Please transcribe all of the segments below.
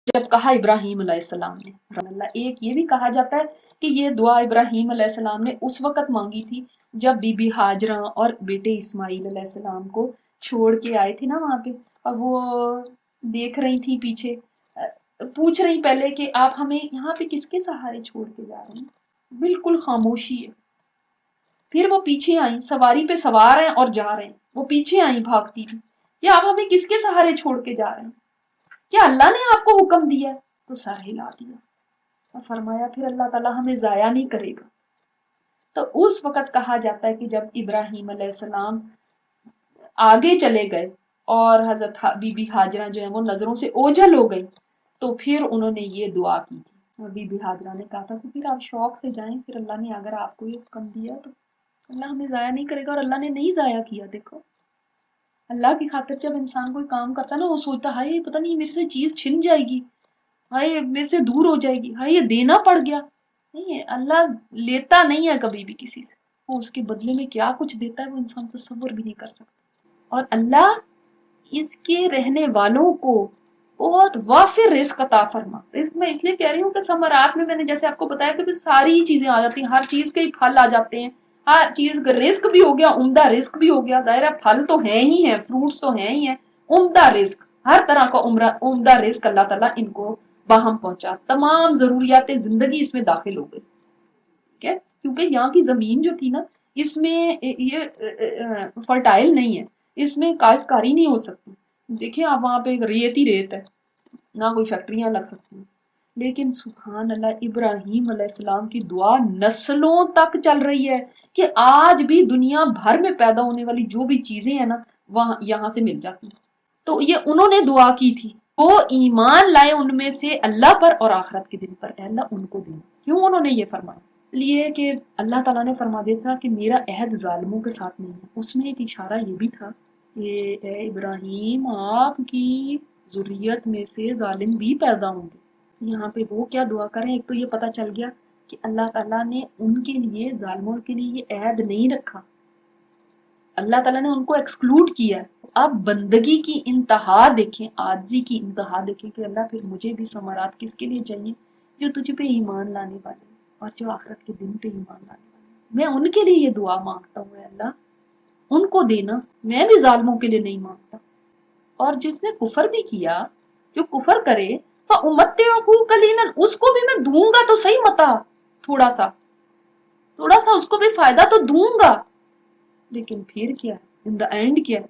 جب کہا ابراہیم علیہ السلام نے، ایک یہ بھی کہا جاتا ہے کہ یہ دعا ابراہیم علیہ السلام نے اس وقت مانگی تھی جب بی بی ہاجرہ اور بیٹے اسماعیل علیہ السلام کو چھوڑ کے آئے تھے نا وہاں پہ، اور وہ دیکھ رہی تھی پیچھے، پوچھ رہی پہلے کہ آپ ہمیں یہاں پہ کس کے سہارے چھوڑ کے جا رہے ہیں، بالکل خاموشی ہے۔ پھر وہ پیچھے آئیں، سواری پہ سوار ہیں اور جا رہے ہیں، وہ پیچھے آئیں بھاگتی تھی، یا آپ ہمیں کس کے سہارے چھوڑ کے جا رہے ہیں، کیا اللہ نے آپ کو حکم دیا ہے؟ تو سر ہلا دیا اور فرمایا پھر اللہ تعالیٰ ہمیں ضائع نہیں کرے گا۔ تو اس وقت کہا جاتا ہے کہ جب ابراہیم علیہ السلام آگے چلے گئے اور حضرت بی بی ہاجرہ جو ہے وہ نظروں سے اوجھل ہو گئی، تو پھر انہوں نے یہ دعا کی تھی، اور بی بی ہاجرہ نے کہا تھا کہ پھر آپ شوق سے جائیں، پھر اللہ نے اگر آپ کو یہ حکم دیا تو اللہ ہمیں ضائع نہیں کرے گا، اور اللہ نے نہیں ضائع کیا۔ دیکھو اللہ کی خاطر جب انسان کوئی کام کرتا ہے نا، وہ سوچتا ہے ہائے پتہ نہیں میرے سے چیز چھن جائے گی، ہائے میرے سے دور ہو جائے گی، ہائے یہ دینا پڑ گیا۔ نہیں ہے، اللہ لیتا نہیں ہے کبھی بھی کسی سے، وہ اس کے بدلے میں کیا کچھ دیتا ہے وہ انسان تصور بھی نہیں کر سکتا۔ اور اللہ اس کے رہنے والوں کو بہت وافر رزق عطا فرما۔ رزق میں اس لیے کہہ رہی ہوں کہ ثمرات میں نے جیسے آپ کو بتایا کہ ساری چیزیں آ جاتی ہیں، ہر چیز کے پھل آ جاتے ہیں، ہر چیز کا رزق بھی ہو گیا، عمدہ رزق بھی ہو گیا، ظاہر ہے پھل تو ہیں ہی ہیں، فروٹس تو ہیں ہی ہیں، عمدہ رزق، ہر طرح کا عمدہ رزق اللہ تعالیٰ ان کو باہم پہنچا، تمام ضروریات زندگی اس میں داخل ہو گئی، ٹھیک ہے، کیونکہ یہاں کی زمین جو تھی نا، اس میں یہ فرٹائل نہیں ہے، اس میں کاشتکاری نہیں ہو سکتی۔ دیکھیں آپ وہاں پہ ریت ہی ریت ہے، نہ کوئی فیکٹریاں لگ سکتی ہیں، لیکن سبحان اللہ ابراہیم علیہ السلام کی دعا نسلوں تک چل رہی ہے کہ آج بھی دنیا بھر میں پیدا ہونے والی جو بھی چیزیں ہیں نا وہاں یہاں سے مل جاتی ہیں۔ تو یہ انہوں نے دعا کی تھی، وہ ایمان لائے ان میں سے اللہ پر اور آخرت کے دن پر، اے اللہ ان کو دیں۔ کیوں انہوں نے یہ فرمایا؟ اس لیے کہ اللہ تعالیٰ نے فرما دیا تھا کہ میرا عہد ظالموں کے ساتھ نہیں ہے۔ اس میں ایک اشارہ یہ بھی تھا کہ اے ابراہیم آپ کی ذریت میں سے ظالم بھی پیدا ہوں گے۔ یہاں پہ وہ کیا دعا کریں، ایک تو یہ پتہ چل گیا کہ اللہ تعالیٰ نے ان کے لیے، ظالموں کے لیے یہ عہد نہیں رکھا، اللہ تعالیٰ نے ان کو ایکسکلوڈ کیا ہے۔ اب بندگی کی انتہا دیکھیں، عاجزی کی انتہا دیکھیں کہ اللہ پھر مجھے بھی ثمرات کس کے لیے چاہیے؟ جو تجھ پہ ایمان لانے والے اور جو آخرت کے دن پہ ایمان لانے والے، میں ان کے لیے یہ دعا مانگتا ہوں، اے اللہ ان کو دینا، میں بھی ظالموں کے لیے نہیں مانگتا۔ اور جس نے کفر بھی کیا، جو کفر کرے فَأُمَتِّعُهُ قَلِيلًا، اس کو بھی میں دوں گا تو صحیح متا، تھوڑا سا اس کو بھی فائدہ تو دوں گا، لیکن پھر کیا، ان دا اینڈ کیا،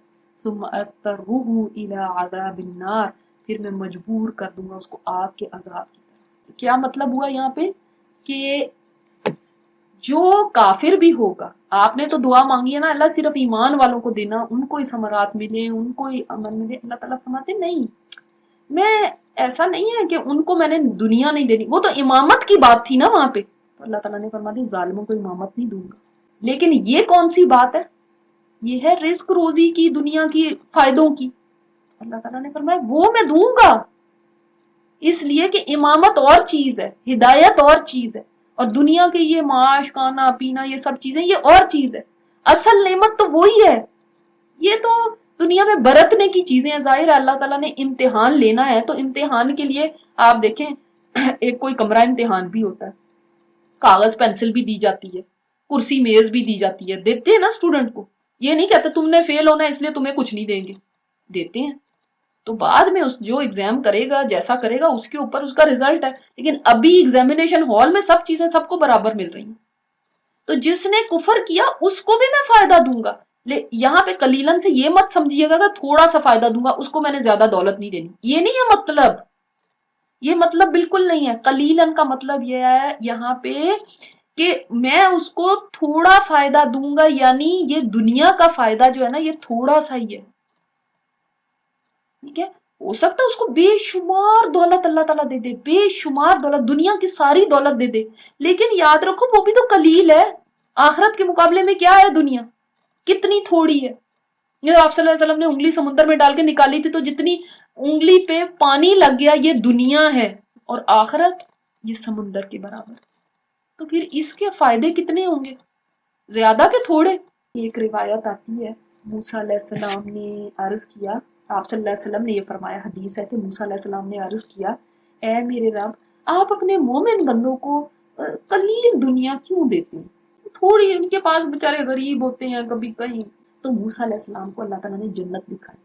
ثم اضطرہ الی عذاب النار، پھر میں مجبور کر دوں گا اس کو آگ کے عذاب کی طرف۔ کیا مطلب ہوا یہاں پہ کہ جو کافر بھی ہوگا، آپ نے تو دعا مانگی ہے نا اللہ صرف ایمان والوں کو دینا، ان کو ہی ثمرات ملے، ان کو ہی امن ملے، اللہ تعالیٰ فرماتے نہیں، میں ایسا نہیں ہے کہ ان کو میں نے دنیا نہیں دینی، وہ تو امامت کی بات تھی نا وہاں پہ، تو اللہ تعالیٰ نے فرما دی ظالموں کو امامت نہیں دوں گا۔ لیکن یہ کون سی بات ہے؟ یہ ہے رزق روزی کی، دنیا کی فائدوں کی، اللہ تعالیٰ نے فرمایا وہ میں دوں گا، اس لیے کہ امامت اور چیز ہے، ہدایت اور چیز ہے، اور دنیا کے یہ معاش، کھانا پینا، یہ سب چیزیں یہ اور چیز ہے، اصل نعمت تو وہی ہے، یہ تو دنیا میں برتنے کی چیزیں ہیں۔ ظاہر ہے اللہ تعالیٰ نے امتحان لینا ہے تو امتحان کے لیے آپ دیکھیں ایک کوئی کمرہ امتحان بھی ہوتا ہے، کاغذ پینسل بھی دی جاتی ہے، کرسی میز بھی دی جاتی ہے، دیتے ہیں نا اسٹوڈنٹ کو، یہ نہیں کہتے تم نے فیل ہونا ہے اس لیے تمہیں کچھ نہیں دیں گے، دیتے ہیں، تو بعد میں اس جو ایگزام کرے گا جیسا کرے گا اس کے اوپر اس کا ریزلٹ ہے، لیکن ابھی ایگزامینیشن ہال میں سب چیزیں سب کو برابر مل رہی ہیں۔ تو جس نے کفر کیا اس کو بھی میں فائدہ دوں گا، یہاں پہ قلیلاً سے یہ مت سمجھیے گا کہ تھوڑا سا فائدہ دوں گا، اس کو میں نے زیادہ دولت نہیں دینی، یہ نہیں ہے مطلب، یہ مطلب بالکل نہیں ہے۔ قلیلاً کا مطلب یہ ہے یہاں پہ کہ میں اس کو تھوڑا فائدہ دوں گا، یعنی یہ دنیا کا فائدہ جو ہے نا یہ تھوڑا سا ہی ہے، ٹھیک ہے، ہو سکتا ہے اس کو بے شمار دولت اللہ تعالیٰ دے دے، بے شمار دولت، دنیا کی ساری دولت دے دے، لیکن یاد رکھو وہ بھی تو قلیل ہے، آخرت کے مقابلے میں کیا ہے دنیا، کتنی تھوڑی ہے۔ یہ آپ صلی اللہ علیہ وسلم نے انگلی سمندر میں ڈال کے نکالی تھی تو جتنی انگلی پہ پانی لگ گیا یہ دنیا ہے، اور آخرت یہ سمندر کے برابر، تو پھر اس کے فائدے کتنے ہوں گے، زیادہ کہ تھوڑے؟ ایک روایت آتی ہے موسیٰ علیہ السلام نے عرض کیا، آپ صلی اللہ علیہ وسلم نے یہ فرمایا، حدیث ہے کہ موسیٰ علیہ السلام نے عرض کیا اے میرے رب آپ اپنے مومن بندوں کو قلیل دنیا کیوں دیتے ہیں؟ تھوڑی ان کے پاس بےچارے غریب ہوتے ہیں کبھی کہیں. تو موسیٰ علیہ السلام کو اللہ تعالیٰ نے جنت دکھائی.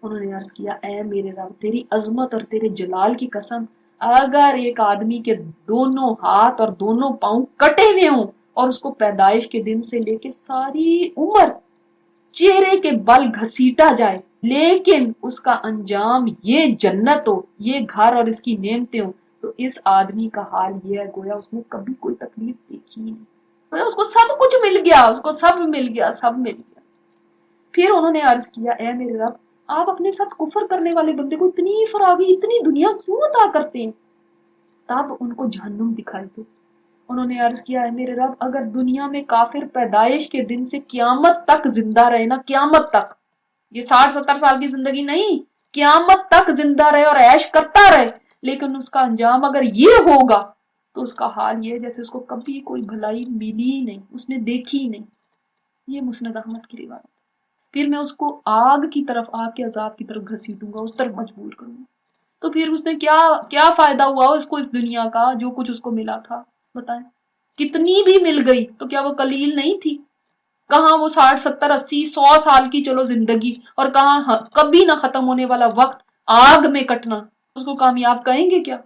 انہوں نے عرض کیا اے میرے رب تیری عظمت اور تیرے جلال کی قسم اگر ایک آدمی کے دونوں ہاتھ اور دونوں پاؤں کٹے ہوئے ہوں اور اس کو پیدائش کے دن سے لے کے ساری عمر چہرے کے بل گھسیٹا جائے لیکن اس کا انجام یہ جنت ہو، یہ گھر اور اس کی نعمتیں ہوں، تو اس آدمی کا حال یہ ہے گویا اس نے کبھی کوئی تکلیف دیکھی نہیں، گویا اس کو سب کچھ مل گیا، اس کو سب مل گیا، سب مل گیا. پھر انہوں نے عرض کیا اے میرے رب آپ اپنے ساتھ کفر کرنے والے بندے کو اتنی فراغی اتنی دنیا کیوں عطا کرتے ہیں؟ تب ان کو جہنم دکھائی دے. انہوں نے عرض کیا ہے میرے رب اگر دنیا میں کافر پیدائش کے دن سے قیامت تک زندہ رہے نا، قیامت تک، یہ 60-70 سال کی زندگی نہیں، قیامت تک زندہ رہے اور عیش کرتا رہے، لیکن اس کا انجام اگر یہ ہوگا تو اس کا حال یہ جیسے اس کو کبھی کوئی بھلائی ملی ہی نہیں، اس نے دیکھی ہی نہیں. یہ مسند احمد کی روایت. پھر میں اس کو آگ کی طرف، آگ کے عذاب کی طرف گھسیٹوں گا، اس طرف مجبور کروں گا. تو پھر اس نے کیا فائدہ ہوا اس کو اس دنیا کا جو کچھ اس کو ملا تھا؟ بتائیں کتنی بھی مل گئی تو کیا وہ قلیل نہیں تھی؟ کہاں وہ 60-70-80-100 سال کی چلو زندگی، اور کہاں کبھی نہ ختم ہونے والا وقت آگ میں کٹنا، اس کو کامیاب کہیں گے کیا؟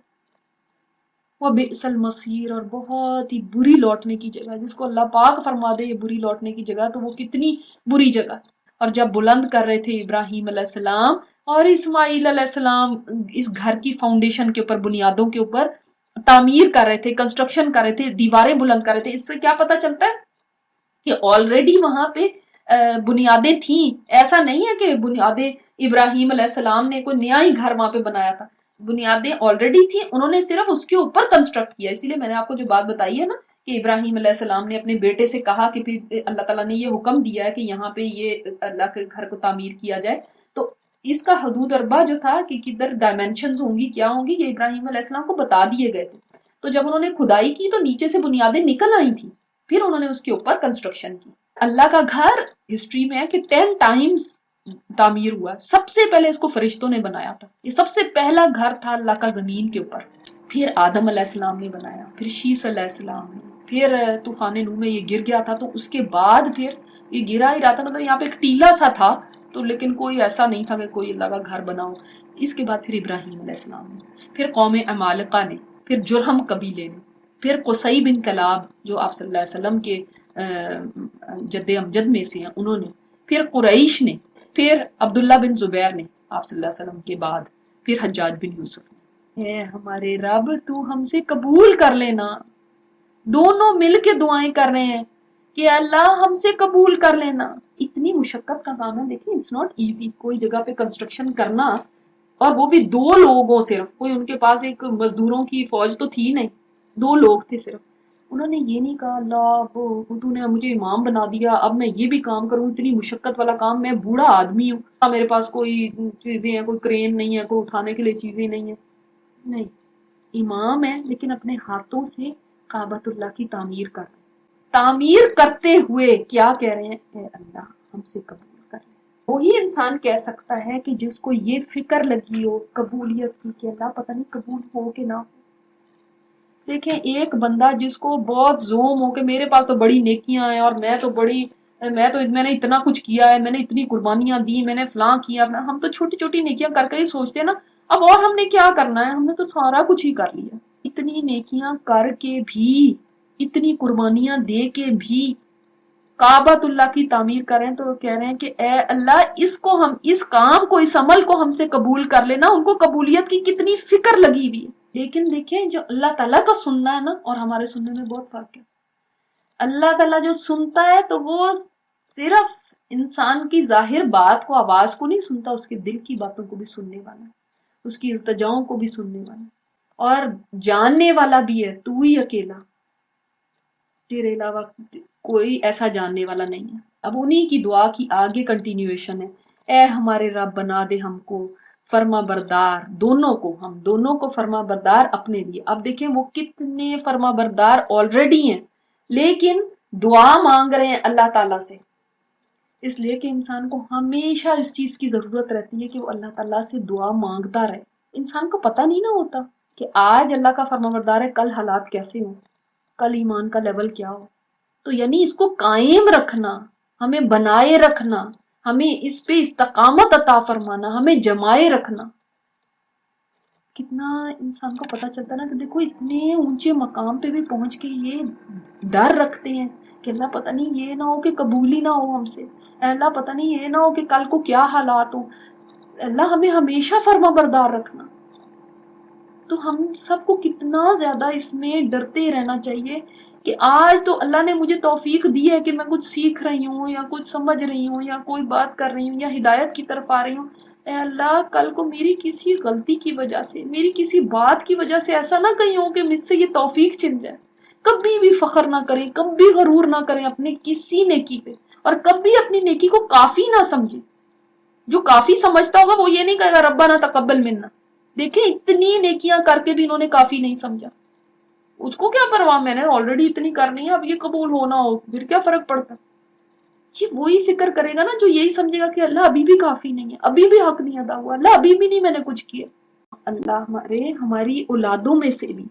وہ بئس المصیر، اور بہت ہی بری لوٹنے کی جگہ، جس کو اللہ پاک فرما دے یہ بری لوٹنے کی جگہ تو وہ کتنی بری جگہ. اور جب بلند کر رہے تھے ابراہیم علیہ السلام اور اسماعیل علیہ السلام اس گھر کی فاؤنڈیشن کے اوپر، بنیادوں کے اوپر تعمیر کر رہے تھے، کنسٹرکشن کر رہے تھے، دیواریں بلند کر رہے تھے، اس سے کیا پتا چلتا ہے کہ آلریڈی وہاں پہ بنیادیں تھیں. ایسا نہیں ہے کہ بنیادیں ابراہیم علیہ السلام نے کوئی نیا ہی گھر وہاں پہ بنایا تھا، بنیادیں آلریڈی تھیں، انہوں نے صرف اس کے اوپر کنسٹرکٹ کیا. اسی لیے میں نے آپ کو جو بات بتائی ہے نا کہ ابراہیم علیہ السلام نے اپنے بیٹے سے کہا کہ پھر اللہ تعالیٰ نے یہ حکم دیا ہے کہ یہاں پہ یہ اللہ کے گھر کو تعمیر کیا جائے، تو اس کا حدود اربا جو تھا کہ کدھر ڈائمینشنز ہوں گی کیا ہوں گی، یہ ابراہیم علیہ السلام کو بتا دیے گئے تھے. تو جب انہوں نے کھدائی کی تو نیچے سے بنیادیں نکل آئی تھیں، پھر انہوں نے اس کے اوپر کنسٹرکشن کی. اللہ کا گھر ہسٹری میں ہے کہ 10 ٹائمز تعمیر ہوا. سب سے پہلے اس کو فرشتوں نے بنایا تھا، یہ سب سے پہلا گھر تھا اللہ کا زمین کے اوپر. پھر آدم علیہ السلام نے بنایا، پھر شیس علیہ السلام نے، پھر طوفان نوح میں یہ گر گیا تھا تو اس کے بعد پھر یہ گرا ہی رہا تھا، مطلب یہاں پہ ایک ٹیلا سا تھا تو لیکن کوئی ایسا نہیں تھا کہ کوئی اللہ کا گھر بناؤ. اس کے بعد پھر ابراہیم علیہ السلام نے، پھر قوم عمالقہ نے، پھر جرہم قبیلے نے، پھر قصی بن کلاب جو آپ صلی اللہ علیہ وسلم کے جد امجد میں سے ہیں انہوں نے، پھر قریش نے، پھر عبداللہ بن زبیر نے آپ صلی اللہ علیہ وسلم کے بعد، پھر حجاج بن یوسف نے. اے ہمارے رب تو ہم سے قبول کر لینا. دونوں مل کے دعائیں کر رہے ہیں کہ اللہ ہم سے قبول کر لینا. اتنی مشقت کا کام ہے، دیکھیں اٹس ناٹ ایزی کوئی جگہ پہ کنسٹرکشن کرنا، اور وہ بھی 2 لوگوں، صرف کوئی ان کے پاس ایک مزدوروں کی فوج تو تھی نہیں، 2 لوگ تھے صرف. انہوں نے یہ نہیں کہا اللہ تو نے مجھے امام بنا دیا اب میں یہ بھی کام کروں، اتنی مشقت والا کام، میں بوڑھا آدمی ہوں، میرے پاس کوئی چیزیں ہیں، کوئی کرین نہیں ہے، کوئی اٹھانے کے لیے چیزیں نہیں ہیں. نہیں، امام ہے لیکن اپنے ہاتھوں سے کعبۃ اللہ کی تعمیر کر رہے ہیں. تعمیر کرتے ہوئے کیا کہہ رہے ہیں؟ اے اللہ ہم سے قبول کر لیں. وہی انسان کہہ سکتا ہے کہ جس کو یہ فکر لگی ہو قبولیت کی کہ اللہ پتہ نہیں قبول ہو کہ نہ ہو. دیکھیں ایک بندہ جس کو بہت زوم ہو کہ میرے پاس تو بڑی نیکیاں ہیں اور میں نے اتنا کچھ کیا ہے، میں نے اتنی قربانیاں دی، میں نے فلاں کیا، ہم تو چھوٹی چھوٹی نیکیاں کر کے ہی سوچتے ہیں نا اب اور ہم نے کیا کرنا ہے، ہم نے تو سارا کچھ ہی کر لیا. اتنی نیکیاں کر کے بھی، اتنی قربانیاں دے کے بھی کعبۃ اللہ کی تعمیر کر رہے ہیں، تو کہہ رہے ہیں کہ اے اللہ اس کام کو، اس عمل کو ہم سے قبول کر لینا. ان کو قبولیت کی کتنی فکر لگی ہوئی ہے. لیکن دیکھیں جو اللہ تعالیٰ کا سننا ہے نا اور ہمارے سننے میں بہت فرق ہے. اللہ تعالیٰ جو سنتا ہے تو وہ صرف انسان کی ظاہر بات کو، آواز کو نہیں سنتا، اس کے دل کی باتوں کو بھی سننے والا ہے، اس کی التجاؤں کو بھی سننے والا ہے، اور جاننے والا بھی ہے. تو ہی اکیلا، تیرے علاوہ کوئی ایسا جاننے والا نہیں ہے. اب انہی کی دعا کی آگے کنٹینیویشن ہے. اے ہمارے رب بنا دے ہم کو فرما بردار، ہم دونوں کو فرما بردار اپنے لیے. اب دیکھیں وہ کتنے فرما بردار آلریڈی ہیں لیکن دعا مانگ رہے ہیں اللہ تعالیٰ سے، اس لیے کہ انسان کو ہمیشہ اس چیز کی ضرورت رہتی ہے کہ وہ اللہ تعالیٰ سے دعا مانگتا رہے. انسان کو پتہ نہیں نہ ہوتا کہ آج اللہ کا فرمانبردار ہے، کل حالات کیسے ہوں، کل ایمان کا لیول کیا ہو. تو یعنی اس کو قائم رکھنا، ہمیں بنائے رکھنا، ہمیں اس پہ استقامت عطا فرمانا، ہمیں جمائے رکھنا. کتنا انسان کو پتا چلتا نا کہ دیکھو اتنے اونچے مقام پہ بھی پہنچ کے یہ ڈر رکھتے ہیں کہ اللہ پتہ نہیں یہ نہ ہو کہ قبول ہی نہ ہو ہم سے، اے اللہ پتہ نہیں یہ نہ ہو کہ کل کو کیا حالات ہو. اللہ ہمیں ہمیشہ فرما بردار رکھنا. تو ہم سب کو کتنا زیادہ اس میں ڈرتے رہنا چاہیے کہ آج تو اللہ نے مجھے توفیق دی ہے کہ میں کچھ سیکھ رہی ہوں یا کچھ سمجھ رہی ہوں یا کوئی بات کر رہی ہوں یا ہدایت کی طرف آ رہی ہوں. اے اللہ کل کو میری کسی غلطی کی وجہ سے، میری کسی بات کی وجہ سے ایسا نہ کہیں ہو کہ مجھ سے یہ توفیق چھن جائے. کبھی بھی فخر نہ کریں، کبھی غرور نہ کریں اپنے کسی نیکی پہ، اور کبھی اپنی نیکی کو کافی نہ سمجھیں. جو کافی سمجھتا ہوگا وہ یہ نہیں کہے گا ربنا تقبل منا. دیکھیں اتنی نیکیاں کر کے بھی انہوں نے کافی نہیں سمجھا. اس کو کیا پرواہ، میں نے آلریڈی اتنی کرنی ہے، اب یہ قبول ہونا ہو پھر کیا فرق پڑتا. یہ وہی فکر کرے گا نا جو یہی سمجھے گا کہ اللہ ابھی بھی کافی نہیں ہے، ابھی بھی حق نہیں ادا ہوا، اللہ ابھی بھی نہیں میں نے کچھ کیا. اللہ ہماری اولادوں میں سے بھی،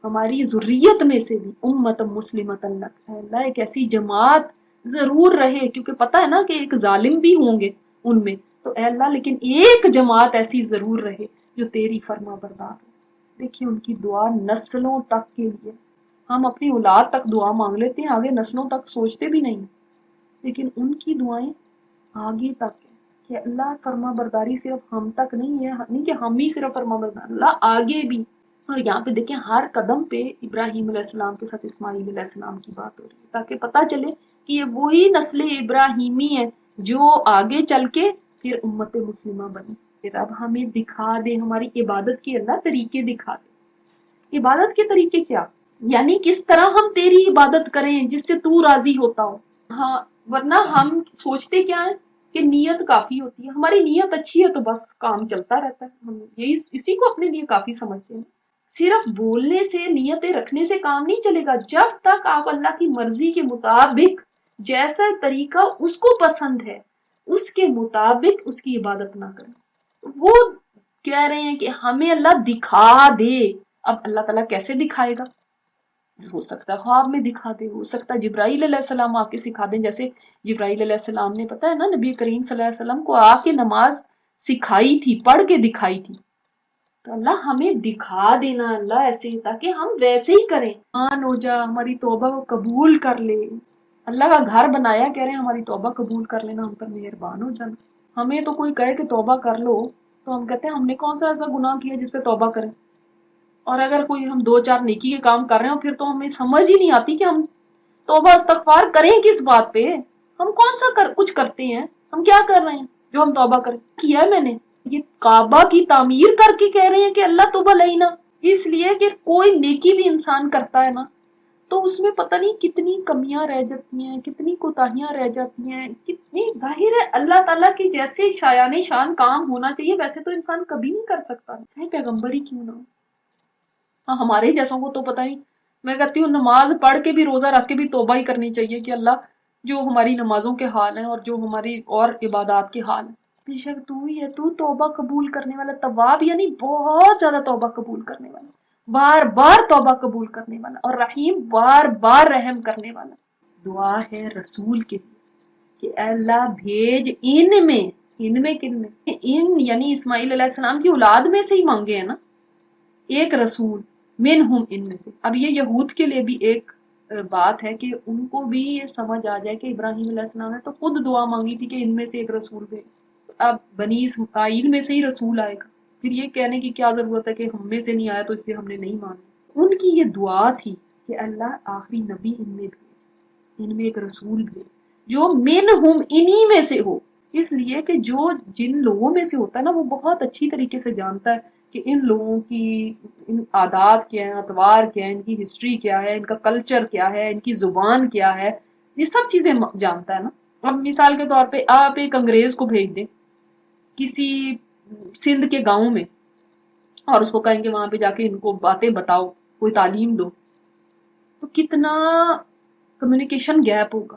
ہماری ذریت میں سے بھی امت مسلمت اللہ ایک ایسی جماعت ضرور رہے، کیونکہ پتہ ہے نا کہ ایک ظالم بھی ہوں گے ان میں، تو اے اللہ لیکن ایک جماعت ایسی ضرور رہے جو تیری فرما بردار ہو. دیکھیے ان کی دعا نسلوں تک کے لیے. ہم اپنی اولاد تک دعا مانگ لیتے ہیں، آگے نسلوں تک سوچتے بھی نہیں، لیکن ان کی دعائیں آگے تک ہے کہ اللہ فرما برداری صرف ہم تک نہیں ہے، نہیں کہ ہم ہی صرف فرما بردار، اللہ آگے بھی. اور یہاں پہ دیکھیں ہر قدم پہ ابراہیم علیہ السلام کے ساتھ اسماعیل علیہ السلام کی بات ہو رہی ہے، تاکہ پتہ چلے کہ یہ وہی نسل ابراہیمی ہے جو آگے چل کے پھر امت مسلمہ بنی. پھر اب ہمیں دکھا دے ہماری عبادت کے اللہ طریقے دکھا دے. عبادت کے طریقے کیا؟ یعنی کس طرح ہم تیری عبادت کریں جس سے تو راضی ہوتا ہو. ہاں ورنہ ہم سوچتے کیا ہے کہ نیت کافی ہوتی ہے، ہماری نیت اچھی ہے تو بس کام چلتا رہتا ہے. ہم یہی اسی کو اپنے لیے کافی سمجھتے ہیں. صرف بولنے سے، نیتیں رکھنے سے کام نہیں چلے گا جب تک آپ اللہ کی مرضی کے مطابق جیسا طریقہ اس کو پسند ہے اس کے مطابق اس کی عبادت نہ کریں. وہ کہہ رہے ہیں کہ ہمیں اللہ دکھا دے. اب اللہ تعالیٰ کیسے دکھائے گا؟ ہو سکتا ہے خواب میں دکھا دے، ہو سکتا ہے جبرائیل علیہ السلام آ کے سکھا دیں، جیسے جبرائیل علیہ السلام نے پتہ ہے نا نبی کریم صلی اللہ علیہ وسلم کو آ کے نماز سکھائی تھی، پڑھ کے دکھائی تھی. تو اللہ ہمیں دکھا دینا اللہ ایسے تاکہ ہم ویسے ہی کریں. مان ہو جا، ہماری توبہ کو قبول کر لے. اللہ کا گھر بنایا، کہہ رہے ہیں ہماری توبہ قبول کر لینا، ہم پر مہربان ہو جانا. ہمیں تو کوئی کہے کہ توبہ کر لو تو ہم کہتے ہیں ہم نے کون سا ایسا گناہ کیا جس پہ توبہ کریں. اور اگر کوئی ہم 2-4 نیکی کے کام کر رہے ہیں پھر تو ہمیں سمجھ ہی نہیں آتی کہ ہم توبہ استغفار کریں کس بات پہ. ہم کون سا کچھ کرتے ہیں، ہم کیا کر رہے ہیں جو ہم توبہ کریں. کیا ہے میں نے یہ کعبہ کی تعمیر کر کے کہہ رہے ہیں کہ اللہ توبہ لینا، اس لیے کہ کوئی نیکی بھی انسان کرتا ہے نا تو اس میں پتہ نہیں کتنی کمیاں رہ جاتی ہیں، کتنی کوتاہیاں رہ جاتی ہیں، کتنی ظاہر ہے اللہ تعالیٰ کی جیسے شایان شان کام ہونا چاہیے ویسے تو انسان کبھی نہیں کر سکتا، چاہے پیغمبر ہی کیوں نہ ہو. ہاں ہمارے جیسوں کو تو پتہ نہیں، میں کہتی ہوں نماز پڑھ کے بھی روزہ رکھ کے بھی توبہ ہی کرنی چاہیے کہ اللہ جو ہماری نمازوں کے حال ہیں اور جو ہماری اور عبادات کے حال ہیں بے شک تو ہی ہے، تو توبہ قبول کرنے والا تواب، یعنی بہت زیادہ توبہ قبول کرنے والا، بار بار توبہ قبول کرنے والا، اور رحیم بار بار رحم کرنے والا. دعا ہے رسول کے لیے کہ اے اللہ بھیج ان میں کن میں ان یعنی اسماعیل علیہ السلام کی اولاد میں سے ہی مانگے ہیں نا ایک رسول، منہم ان میں سے. اب یہ یہود کے لیے بھی ایک بات ہے کہ ان کو بھی یہ سمجھ آ جائے کہ ابراہیم علیہ السلام نے تو خود دعا مانگی تھی کہ ان میں سے ایک رسول بھیج. اب بنی اسماعیل میں سے ہی رسول آئے گا، پھر یہ کہنے کی کیا ضرورت ہے کہ ہم میں سے نہیں آیا تو اس لیے ہم نے نہیں مانا. ان کی یہ دعا تھی کہ اللہ آخری نبی ان میں بھیج، ان میں ایک رسول بھیج جو منہم انہی میں سے ہو. اس لیے کہ جو جن لوگوں میں سے ہوتا ہے نا وہ بہت اچھی طریقے سے جانتا ہے کہ ان لوگوں کی ان عادات کیا ہیں، اطوار کیا ہیں، ان کی ہسٹری کیا ہے، ان کا کلچر کیا ہے، ان کی زبان کیا ہے، یہ سب چیزیں جانتا ہے نا. اب مثال کے طور پہ آپ ایک انگریز کو بھیج دیں کسی سندھ کے گاؤں میں اور اس کو کہیں گے وہاں پہ جا کے ان کو باتیں بتاؤ، کوئی تعلیم دو، تو کتنا کمیونیکیشن گیپ ہوگا.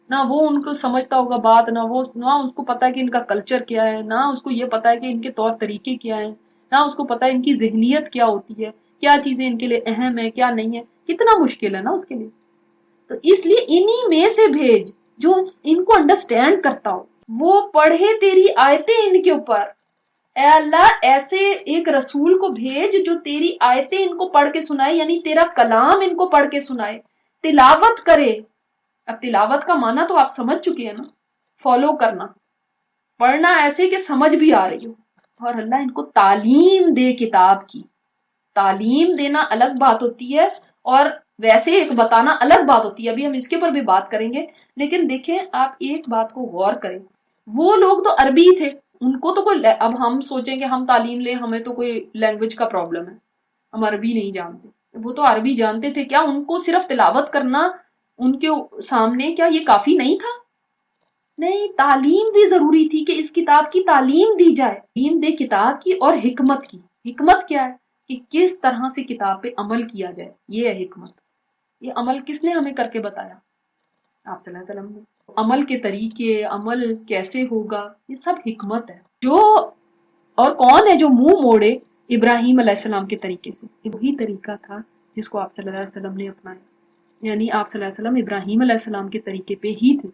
نہ وہ ان کو سمجھتا ہوگا بات، نہ اس کو پتا ہے کہ ان کا کلچر کیا ہے، نہ اس کو یہ پتا ہے کہ ان کے طور طریقے کیا ہیں، نہ اس کو پتا ان کی ذہنیت کیا ہوتی ہے، کیا چیزیں ان کے لیے اہم ہے کیا نہیں ہے، کتنا مشکل ہے نا اس کے لیے. تو اس لیے انہی میں سے بھیج جو ان کو انڈرسٹینڈ کرتا ہو، وہ پڑھے تیری آیتیں ان کے اوپر. اے اللہ ایسے ایک رسول کو بھیج جو تیری آیتیں ان کو پڑھ کے سنائے، یعنی تیرا کلام ان کو پڑھ کے سنائے، تلاوت کرے. اب تلاوت کا معنی تو آپ سمجھ چکے ہیں نا، فالو کرنا، پڑھنا ایسے کہ سمجھ بھی آ رہی ہو. اور اللہ ان کو تعلیم دے کتاب کی. تعلیم دینا الگ بات ہوتی ہے اور ویسے ایک بتانا الگ بات ہوتی ہے، ابھی ہم اس کے اوپر بھی بات کریں گے. لیکن دیکھیں آپ ایک بات کو غور کریں، وہ لوگ تو عربی تھے، ان کو تو کوئی، اب ہم سوچیں کہ ہم تعلیم لیں ہمیں تو کوئی لینگویج کا پرابلم ہے، ہم عربی نہیں جانتے. وہ تو عربی جانتے تھے، کیا ان کو صرف تلاوت کرنا ان کے سامنے کیا یہ کافی نہیں تھا؟ نہیں، تعلیم بھی ضروری تھی کہ اس کتاب کی تعلیم دی جائے. تعلیم دے کتاب کی اور حکمت کی. حکمت کیا ہے کہ کس طرح سے کتاب پہ عمل کیا جائے، یہ ہے حکمت. یہ عمل کس نے ہمیں کر کے بتایا؟ آپ صلی اللہ علیہ وسلم نے. عمل کے طریقے، عمل کیسے ہوگا، یہ سب حکمت ہے. جو اور کون ہے جو منہ موڑے ابراہیم علیہ السلام کے طریقے سے؟ وہی طریقہ تھا جس کو آپ صلی اللہ علیہ وسلم نے اپنایا. یعنی آپ صلی اللہ علیہ وسلم ابراہیم علیہ السلام کے طریقے پہ ہی تھے.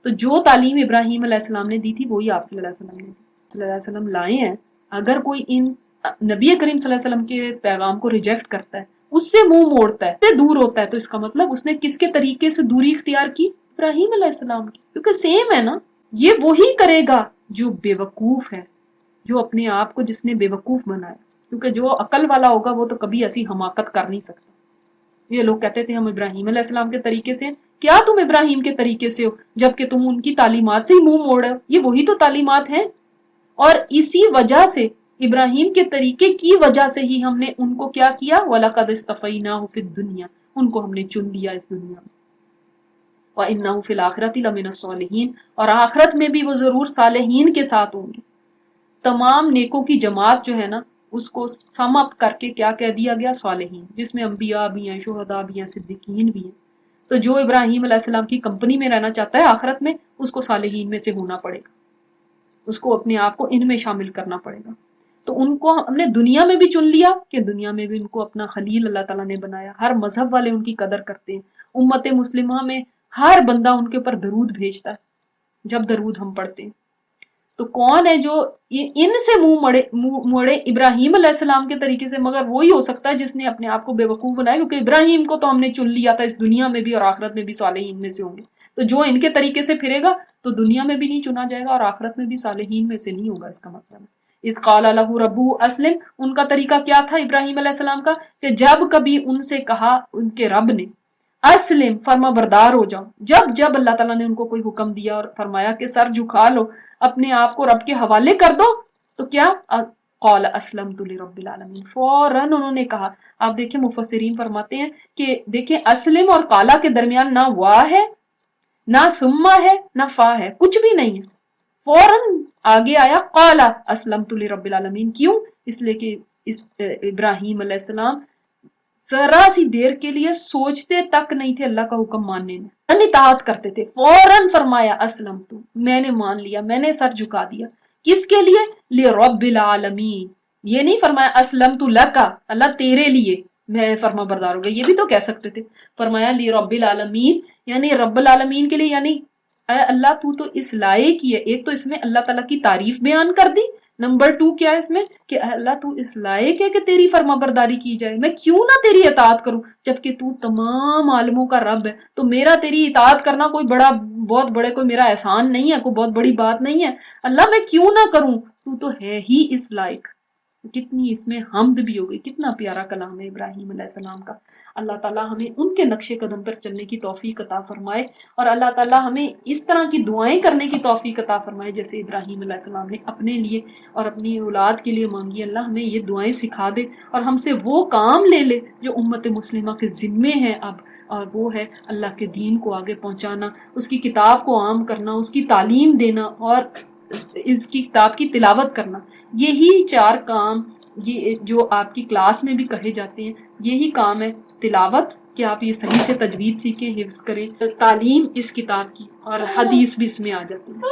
تو جو تعلیم ابراہیم علیہ السلام نے دی تھی وہی آپ صلی اللہ علیہ وسلم نے دی. صلی اللہ علیہ وسلم لائے ہیں. اگر کوئی ان نبی کریم صلی اللہ علیہ وسلم کے پیغام کو ریجیکٹ کرتا ہے، اس سے منہ موڑتا ہے، اس سے دور ہوتا ہے، تو اس کا مطلب اس نے کس کے طریقے سے دوری اختیار کی؟ ابراہیم علیہ السلام کی. کیونکہ سیم ہے نا. یہ وہی کرے گا جو بے وقوف ہے، جو اپنے آپ کو جس نے بے وقوف بنایا. کیونکہ جو عقل والا ہوگا وہ تو کبھی ایسی حماقت کر نہیں سکتا. یہ لوگ کہتے تھے ہم ابراہیم علیہ السلام کے طریقے سے. کیا تم ابراہیم کے طریقے سے ہو جبکہ تم ان کی تعلیمات سے ہی منہ موڑ رہے ہو؟ یہ وہی تو تعلیمات ہیں. اور اسی وجہ سے ابراہیم کے طریقے کی وجہ سے ہی ہم نے ان کو کیا کیا؟ وَلَقَدْ اسْتَفَيْنَاهُ فِي الدُّنْيَا، ان کو ہم نے چن لیا اس دنیا میں. وَإِنَّهُ فِي الْآخِرَةِ لَمِنَ الصَّالِحِينَ، اور آخرت میں بھی وہ ضرور صالحین کے ساتھ ہوں گے. تمام نیکوں کی جماعت جو ہے نا، اس کو سم اپ کر کے کیا کہہ دیا گیا؟ صالحین، جس میں انبیاء بھی ہیں، شہداء بھی ہیں، صدیقین بھی ہیں. تو جو ابراہیم علیہ السلام کی کمپنی میں رہنا چاہتا ہے آخرت میں، اس کو صالحین میں سے ہونا پڑے گا، اس کو اپنے آپ کو ان میں شامل کرنا پڑے گا. تو ان کو ہم نے دنیا میں بھی چن لیا کہ دنیا میں بھی ان کو اپنا خلیل اللہ تعالیٰ نے بنایا. ہر مذہب والے ان کی قدر کرتے ہیں. امت مسلمہ میں ہر بندہ ان کے اوپر درود بھیجتا ہے جب درود ہم پڑھتے ہیں. تو کون ہے جو ان سے منہ موڑے ابراہیم علیہ السلام کے طریقے سے؟ مگر وہی ہو سکتا ہے جس نے اپنے آپ کو بے وقوف بنایا، کیونکہ ابراہیم کو تو ہم نے چن لیا تھا اس دنیا میں بھی اور آخرت میں بھی صالحین میں سے ہوں گے. تو جو ان کے طریقے سے پھرے گا تو دنیا میں بھی نہیں چنا جائے گا اور آخرت میں بھی صالحین میں سے نہیں ہوگا. اس کا مطلب ہے اذ قال له ربه اسلم. ان کا طریقہ کیا تھا ابراہیم علیہ السلام کا؟ کہ جب کبھی ان سے کہا ان کے رب نے اسلم، فرما بردار ہو جاؤ. جب اللہ تعالیٰ نے ان کو کوئی حکم دیا اور فرمایا کہ سر جھکا لو، اپنے آپ کو رب کے حوالے کر دو، تو کیا؟ قال اسلمت لرب العالمین، فوراً انہوں نے کہا. آپ دیکھیں مفسرین فرماتے ہیں کہ دیکھیں اسلم اور قالا کے درمیان نہ وا ہے، نہ سما ہے، نہ فا ہے، کچھ بھی نہیں ہے. فوراً آگے آیا قالا اسلمت لرب العالمین. کیوں؟ اس لیے کہ ابراہیم علیہ السلام ذرا سی دیر کے لیے سوچتے تک نہیں تھے اللہ کا حکم ماننے میں، اطاعت کرتے تھے. فوراً فرمایا اسلمت، میں نے مان لیا، میں نے سر جھکا دیا. کس کے لیے؟ لرب العالمین. یہ نہیں فرمایا اسلمت لکا، اللہ تیرے لیے میں فرما بردار ہو گیا، یہ بھی تو کہہ سکتے تھے. فرمایا لرب العالمین، یعنی رب العالمین کے لیے. یعنی اے اللہ تو اس لائق ہی ہے. ایک تو اس میں اللہ تعالیٰ کی تعریف بیان کر دی. نمبر 2 کیا ہے اس میں؟ کہ اللہ تو اس لائق ہے کہ تیری فرما برداری کی جائے. میں کیوں نہ تیری اطاعت کروں جبکہ تو تمام عالموں کا رب ہے. تو میرا تیری اطاعت کرنا کوئی بہت بڑے کوئی میرا احسان نہیں ہے، کوئی بہت بڑی بات نہیں ہے. اللہ میں کیوں نہ کروں، تو ہے ہی اس لائق. کتنی اس میں حمد بھی ہو گئی. کتنا پیارا کلام ہے ابراہیم علیہ السلام کا. اللہ تعالیٰ ہمیں ان کے نقش قدم پر چلنے کی توفیق عطا فرمائے اور اللہ تعالیٰ ہمیں اس طرح کی دعائیں کرنے کی توفیق عطا فرمائے جیسے ابراہیم علیہ السلام نے اپنے لیے اور اپنی اولاد کے لیے مانگی. اللہ ہمیں یہ دعائیں سکھا دے اور ہم سے وہ کام لے لے جو امت مسلمہ کے ذمے ہیں اب، اور وہ ہے اللہ کے دین کو آگے پہنچانا، اس کی کتاب کو عام کرنا، اس کی تعلیم دینا اور اس کی کتاب کی تلاوت کرنا. یہی 4 کام یہ جو آپ کی کلاس میں بھی کہے جاتے ہیں، یہی کام ہے. تلاوت کہ آپ یہ صحیح سے تجوید سیکھیں، حفظ کریں، تعلیم اس کتاب کی، اور حدیث بھی اس میں آ جاتی ہے.